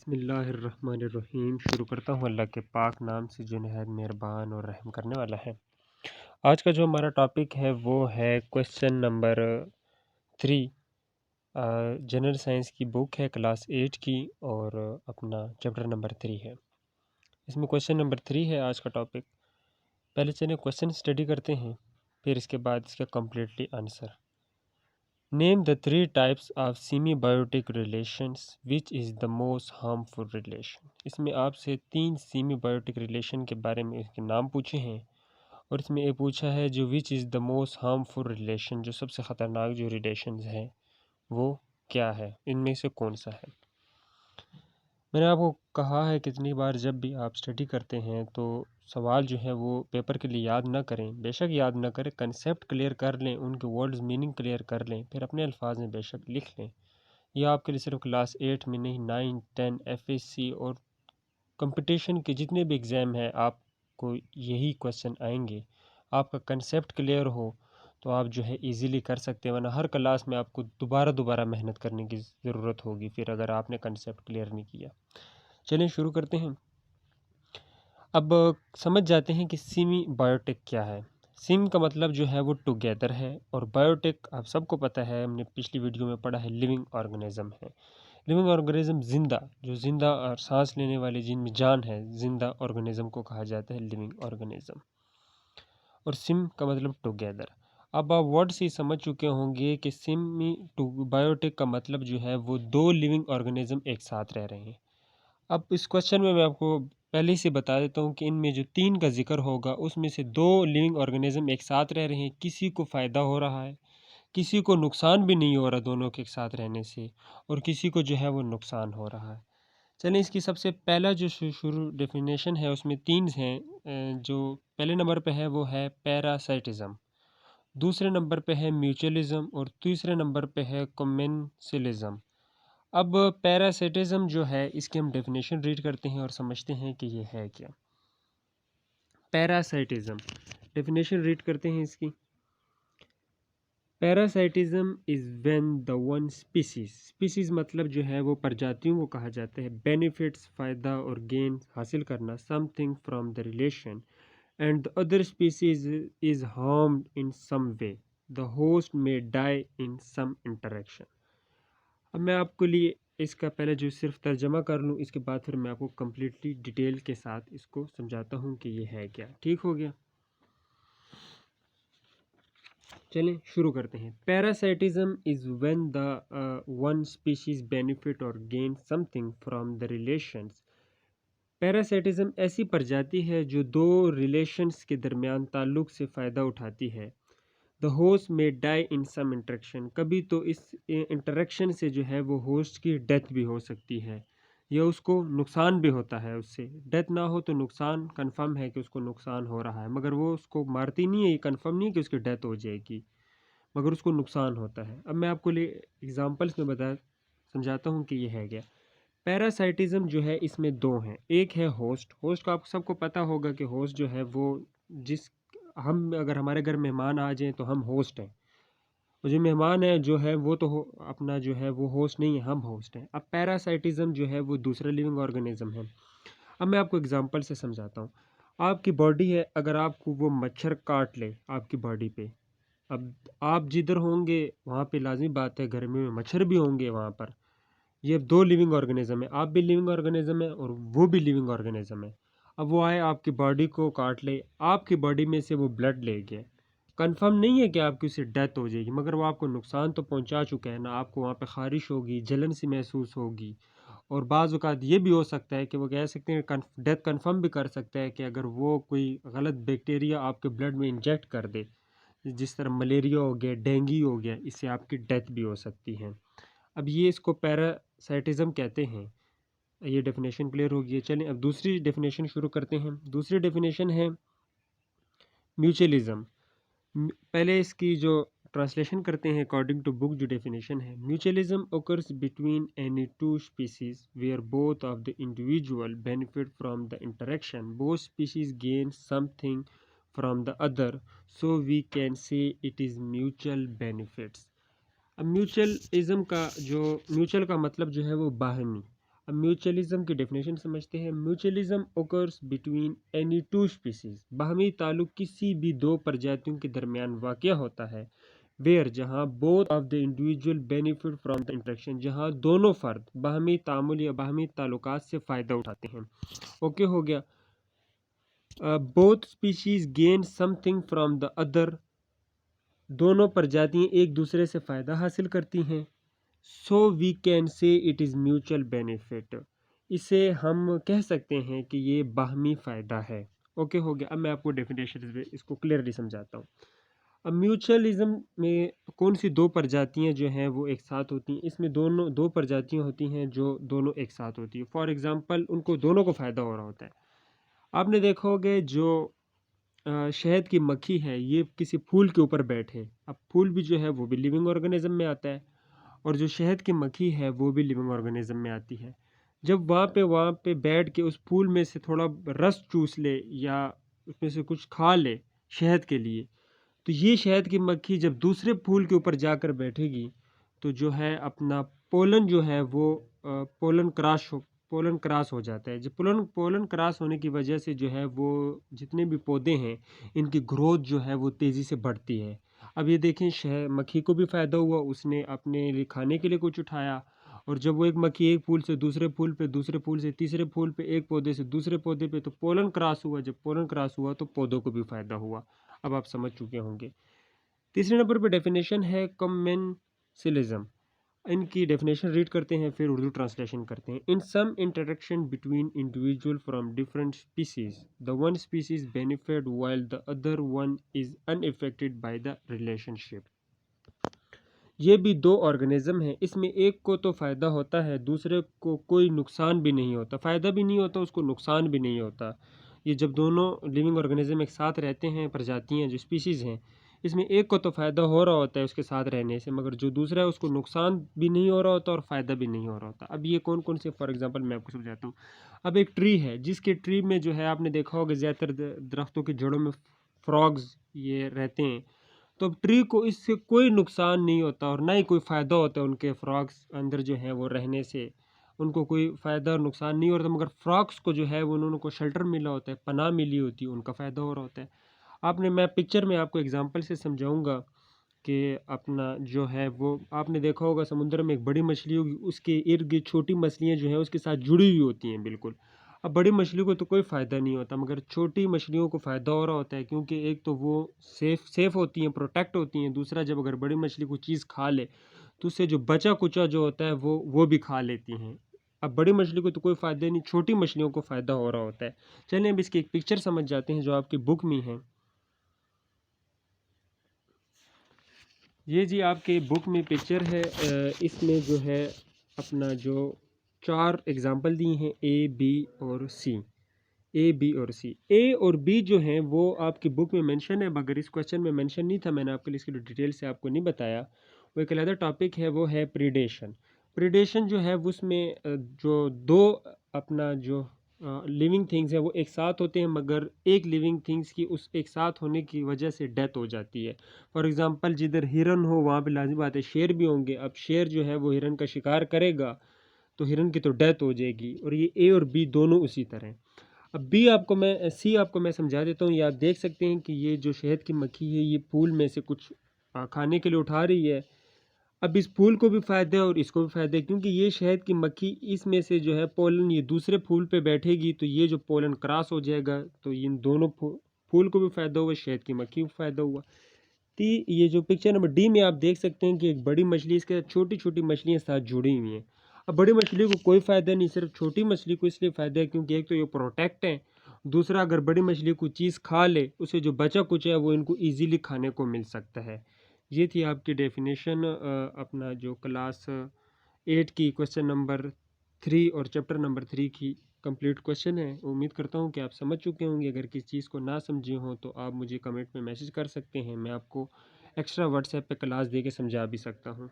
बिस्मिल्लाहिर्रहमानिर्रहीम। शुरू करता हूँ अल्लाह के पाक नाम से जो नहायत मेहरबान और रहम करने वाला है। आज का जो हमारा टॉपिक है वो है क्वेश्चन नंबर 3। जनरल साइंस की बुक है क्लास 8 की और अपना चैप्टर नंबर 3 है। इसमें क्वेश्चन नंबर 3 है आज का टॉपिक। पहले चलिए क्वेश्चन स्टडी करते हैं, फिर इसके बाद इसका completely answer. Name the 3 types of symbiotic relations which is the most harmful relation. इसमें आपसे 3 सीमीबायोटिक रिलेशन के बारे में इसके नाम पूछे हैं और इसमें ये पूछा है जो विच is the most harmful relation, जो सबसे ख़तरनाक जो रिलेशंस हैं वो क्या है, इनमें से कौन सा है। मैंने आपको कहा है कितनी बार, जब भी आप स्टडी करते हैं तो सवाल जो है वो पेपर के लिए याद ना करें, बेशक याद ना करें, कंसेप्ट क्लियर कर लें, उनके वर्ड्स मीनिंग क्लियर कर लें, फिर अपने अल्फाज में बेशक लिख लें। यह आपके लिए सिर्फ क्लास 8 में नहीं, 9, 10, FSC और कंपटीशन के जितने भी एग्ज़ाम हैं आपको यही क्वेश्चन आएंगे। आपका कंसेप्ट क्लियर हो तो आप जो है इजीली कर सकते हैं, वरना हर क्लास में आपको दोबारा मेहनत करने की ज़रूरत होगी फिर अगर आपने कंसेप्ट क्लियर नहीं किया। चलिए शुरू करते हैं। अब समझ जाते हैं कि सीमी बायोटिक क्या है। सिम का मतलब जो है वो टुगेदर है और बायोटिक आप सबको पता है, हमने पिछली वीडियो में पढ़ा है, लिविंग ऑर्गेनिज्म है। लिविंग ऑर्गेनिज्म जिंदा, जो जिंदा और सांस लेने वाले जिनमें जान है, जिंदा ऑर्गेनिज्म को कहा जाता है लिविंग ऑर्गेनिज्म। और सिम का मतलब टुगेदर। अब आप वर्ड से समझ चुके होंगे कि सिमी टू बायोटिक का मतलब जो है वो 2 लिविंग ऑर्गेनिज्म एक साथ रह रहे हैं। अब इस क्वेश्चन में मैं आपको पहले ही से बता देता हूँ कि इनमें जो 3 का जिक्र होगा उसमें से 2 लिविंग ऑर्गेनिज्म एक साथ रह रहे हैं, किसी को फ़ायदा हो रहा है, किसी को नुकसान भी नहीं हो रहा दोनों के एक साथ रहने से, और किसी को जो है वो नुकसान हो रहा है। चलिए इसकी सबसे पहला जो शुरू डेफिनेशन है उसमें 3 हैं। जो पहले नंबर पे है वो है पैरासाइटिज्म, दूसरे नंबर पे है म्यूचुअलिज्म और तीसरे नंबर पे है कमेंसलिज्म। अब पैरासाइटिज्म जो है इसकी हम डेफिनेशन रीड करते हैं और समझते हैं कि ये है क्या। पैरासाइटिज्म डेफिनेशन रीड करते हैं इसकी। Parasitism is when the one species मतलब जो है वो प्रजातियों को कहा जाता है, बेनिफिट्स फ़ायदा और गेन हासिल करना something from the relation and the other species is harmed in some way, the host may die in some interaction. अब मैं आपके लिए इसका पहले जो सिर्फ तर्जमा कर लूँ, इसके बाद फिर मैं आपको कम्प्लीटली डिटेल के साथ इसको समझाता हूँ कि ये है क्या। ठीक हो गया, चलें शुरू करते हैं। Parasitism is when the one species benefit और gain something from the relations. Parasitism ऐसी प्रजाति है जो 2 रिलेशंस के दरमियान ताल्लुक़ से फ़ायदा उठाती है। द होस्ट में डाई इन सम इंटरेक्शन, कभी तो इस इंटरेक्शन से जो है वो होस्ट की डेथ भी हो सकती है या उसको नुकसान भी होता है। उससे डेथ ना हो तो नुकसान कंफर्म है कि उसको नुकसान हो रहा है, मगर वो उसको मारती नहीं है, ये कंफर्म नहीं है कि उसकी डेथ हो जाएगी, मगर उसको नुकसान होता है। अब मैं आपको लिए एग्जांपल्स में समझाता हूँ कि ये है क्या। पैरासाइटिज्म जो है इसमें 2 हैं। एक है होस्ट। होस्ट का आप सबको पता होगा कि होस्ट जो है वो जिस हम अगर हमारे घर मेहमान आ जाएं तो हम होस्ट हैं, और जो मेहमान है जो है वो तो अपना जो है वो होस्ट नहीं है, हम होस्ट हैं। अब पैरासाइटिज्म जो है वो दूसरा लिविंग ऑर्गेनिज्म है। अब मैं आपको एग्जांपल से समझाता हूँ। आपकी बॉडी है, अगर आपको वो मच्छर काट ले आपकी बॉडी पे, अब आप जिधर होंगे वहाँ पे लाजमी बात है गर्मी में मच्छर भी होंगे वहाँ पर। ये 2 लिविंग ऑर्गेनिज्म है, आप भी लिविंग ऑर्गेनिज्म है और वो भी लिविंग ऑर्गेनिज्म है। अब वो आए आपकी बॉडी को काट ले, आपकी बॉडी में से वो ब्लड ले गया, कंफर्म नहीं है कि आपकी उससे डेथ हो जाएगी, मगर वो आपको नुकसान तो पहुंचा चुका है ना। आपको वहाँ पे खारिश होगी, जलन सी महसूस होगी, और बाज़ औक़ात ये भी हो सकता है कि वो कह सकते हैं डेथ कंफर्म भी कर सकता है कि अगर वो कोई गलत बैक्टीरिया आपके ब्लड में इंजेक्ट कर दे, जिस तरह मलेरिया हो गया, डेंगू हो गया, इससे आपकी डेथ भी हो सकती है। अब ये इसको पैरासाइटिज्म कहते हैं। ये डेफिनेशन क्लियर हो गई है। चलें अब दूसरी डेफिनेशन शुरू करते हैं। दूसरी डेफिनेशन है म्यूचुअलिज्म। पहले इसकी जो ट्रांसलेशन करते हैं अकॉर्डिंग टू बुक, जो डेफिनेशन है, mutualism occurs between any two species where both of the individual benefit from the interaction, both species gain something from the other, so we can say it is mutual benefits। अब mutualism का जो mutual का मतलब जो है वो बाहमी। अब mutualism की डेफिनेशन समझते हैं। Mutualism occurs between any two species, बाहमी ताल्लुक किसी भी दो प्रजातियों के दरमियान वाक़या होता है। वेयर, जहाँ both of the individual benefit from the interaction, जहाँ दोनों फ़र्द बाहमी तामुल या बाहमी ताल्लुकात से फ़ायदा उठाते हैं। ओके हो गया। Both species gain something from the other, दोनों प्रजातियां एक दूसरे से फ़ायदा हासिल करती हैं। So we can say it is mutual benefit, इसे हम कह सकते हैं कि ये बाहमी फ़ायदा है। ओके हो गया। अब मैं आपको डेफिनेशन इसको क्लियरली समझाता हूँ। अब म्यूचुअलिज्म में कौन सी दो प्रजातियां जो हैं वो एक साथ होती हैं? इसमें दोनों दो प्रजातियां होती हैं जो दोनों एक साथ होती है। फॉर एग्जांपल, उनको दोनों को फ़ायदा हो रहा होता है। आपने देखा होगा जो शहद की मक्खी है, ये किसी फूल के ऊपर बैठे। अब फूल भी जो है वो भी लिविंग ऑर्गेनिज्म में आता है, और जो शहद की मक्खी है वो भी लिविंग ऑर्गेनिज्म में आती है। जब वहाँ पे बैठ के उस फूल में से थोड़ा रस चूस ले या उसमें से कुछ खा ले शहद के लिए, तो ये शहद की मक्खी जब दूसरे फूल के ऊपर जाकर बैठेगी तो जो है अपना पोलन जो है वो पोलन क्रॉस हो जाता है। जो पोलन पोलन क्रॉस होने की वजह से जो है वो जितने भी पौधे हैं इनकी ग्रोथ जो है वो तेज़ी से बढ़ती है। अब ये देखें, शह मक्खी को भी फ़ायदा हुआ, उसने अपने लिए खाने के लिए कुछ उठाया, और जब वो एक मक्खी एक फूल से दूसरे फूल पे, दूसरे फूल से तीसरे फूल पे, एक पौधे से दूसरे पौधे पे, तो पोलन क्रॉस हुआ। जब पोलन क्रॉस हुआ तो पौधों को भी फ़ायदा हुआ। अब आप समझ चुके होंगे। तीसरे नंबर पर डेफिनेशन है कमेंसिलिज्म। इनकी डेफिनेशन रीड करते हैं फिर उर्दू ट्रांसलेशन करते हैं। In some interaction between individual from different species, the one species benefit while the other one is unaffected by the relationship. ये भी दो ऑर्गेनिज्म हैं, इसमें एक को तो फ़ायदा होता है, दूसरे को कोई नुकसान भी नहीं होता। फ़ायदा भी नहीं होता, उसको नुकसान भी नहीं होता। ये जब दोनों लिविंग ऑर्गेनिज्म एक साथ रहते हैं, प्रजातियां जो स्पीशीज़ हैं, इसमें एक को तो फ़ायदा हो रहा होता है उसके साथ रहने से, मगर जो दूसरा है उसको नुकसान भी नहीं हो रहा होता और फ़ायदा भी नहीं हो रहा होता। अब ये कौन कौन से, फॉर एग्जांपल मैं आपको समझाता हूँ। अब एक ट्री है, जिसके ट्री में जो है आपने देखा होगा ज़्यादातर दरख्तों की जड़ों में फ्रॉग्स ये रहते हैं। तो अब ट्री को इससे कोई नुकसान नहीं होता और ना ही कोई फ़ायदा होता है उनके फ्रॉग्स अंदर जो है वो रहने से। उनको कोई फ़ायदा और नुकसान नहीं हो रहा, मगर फ्रॉग्स को जो है वो उनको शेल्टर मिला होता है, पनाह मिली होती है, उनका फ़ायदा हो रहा होता है। मैं पिक्चर में आपको एग्जांपल से समझाऊंगा कि अपना जो है वो आपने देखा होगा समुद्र में एक बड़ी मछली होगी, उसके इर्द गिर्द छोटी मछलियाँ जो हैं उसके साथ जुड़ी हुई होती हैं बिल्कुल। अब बड़ी मछली को तो कोई फ़ायदा नहीं होता, मगर छोटी मछलियों को फ़ायदा हो रहा होता है, क्योंकि एक तो वो सेफ़ होती हैं, प्रोटेक्ट होती हैं। दूसरा, जब अगर बड़ी मछली कोई चीज़ खा ले तो उससे जो बचा कुचा जो होता है वो भी खा लेती हैं। अब बड़ी मछली को तो कोई फ़ायदा नहीं, छोटी मछलियों को फ़ायदा हो रहा होता है। चलिए अब इसकी एक पिक्चर समझ जाते हैं जो आपकी बुक में है। ये जी आपके बुक में पिक्चर है। इसमें जो है अपना जो 4 एग्ज़ाम्पल दिए हैं, ए, बी और सी। ए, बी और सी। ए और बी जो हैं वो आपकी बुक में मेंशन है, मगर इस क्वेश्चन में मेंशन नहीं था। मैंने आपके लिए इसकी डिटेल से आपको नहीं बताया। वो एक अलग टॉपिक है, वो है प्रीडेशन। प्रीडेशन जो है वो उसमें जो दो अपना जो लिविंग थिंग्स है वो एक साथ होते हैं, मगर एक लिविंग थिंग्स की उस एक साथ होने की वजह से डेथ हो जाती है। फॉर एग्ज़ाम्पल, जिधर हिरन हो वहाँ पे लाज़मी बात है शेर भी होंगे। अब शेर जो है वो हिरन का शिकार करेगा तो हिरन की तो डेथ हो जाएगी, और ये ए और बी दोनों उसी तरह हैं। अब सी आपको मैं समझा देता हूँ। ये आप देख सकते हैं कि ये जो शहद की मक्खी है ये फूल में से कुछ खाने के लिए उठा रही है। अब इस फूल को भी फ़ायदा है और इसको भी फ़ायदा है, क्योंकि ये शहद की मक्खी इसमें से जो है पोलन ये दूसरे फूल पे बैठेगी तो ये जो पोलन क्रॉस हो जाएगा, तो इन दोनों फूल को भी फ़ायदा हुआ, शहद की मक्खी को फ़ायदा हुआ। तो ये जो पिक्चर नंबर डी में आप देख सकते हैं कि एक बड़ी मछली, इसके साथ छोटी छोटी मछलियाँ साथ जुड़ी हुई हैं। अब बड़ी मछली को कोई फ़ायदा नहीं, सिर्फ छोटी मछली को इसलिए फ़ायदा है क्योंकि एक तो ये प्रोटेक्ट है, दूसरा अगर बड़ी मछली कोई चीज़ खा ले उसे जो बचा कुछ है वो इनको ईजीली खाने को मिल सकता है। ये थी आपकी डेफिनेशन अपना जो क्लास 8 की क्वेश्चन नंबर 3 और चैप्टर नंबर 3 की कंप्लीट क्वेश्चन है। उम्मीद करता हूँ कि आप समझ चुके होंगे। अगर किसी चीज़ को ना समझे हों तो आप मुझे कमेंट में मैसेज कर सकते हैं, मैं आपको एक्स्ट्रा व्हाट्सएप पे क्लास दे के समझा भी सकता हूँ।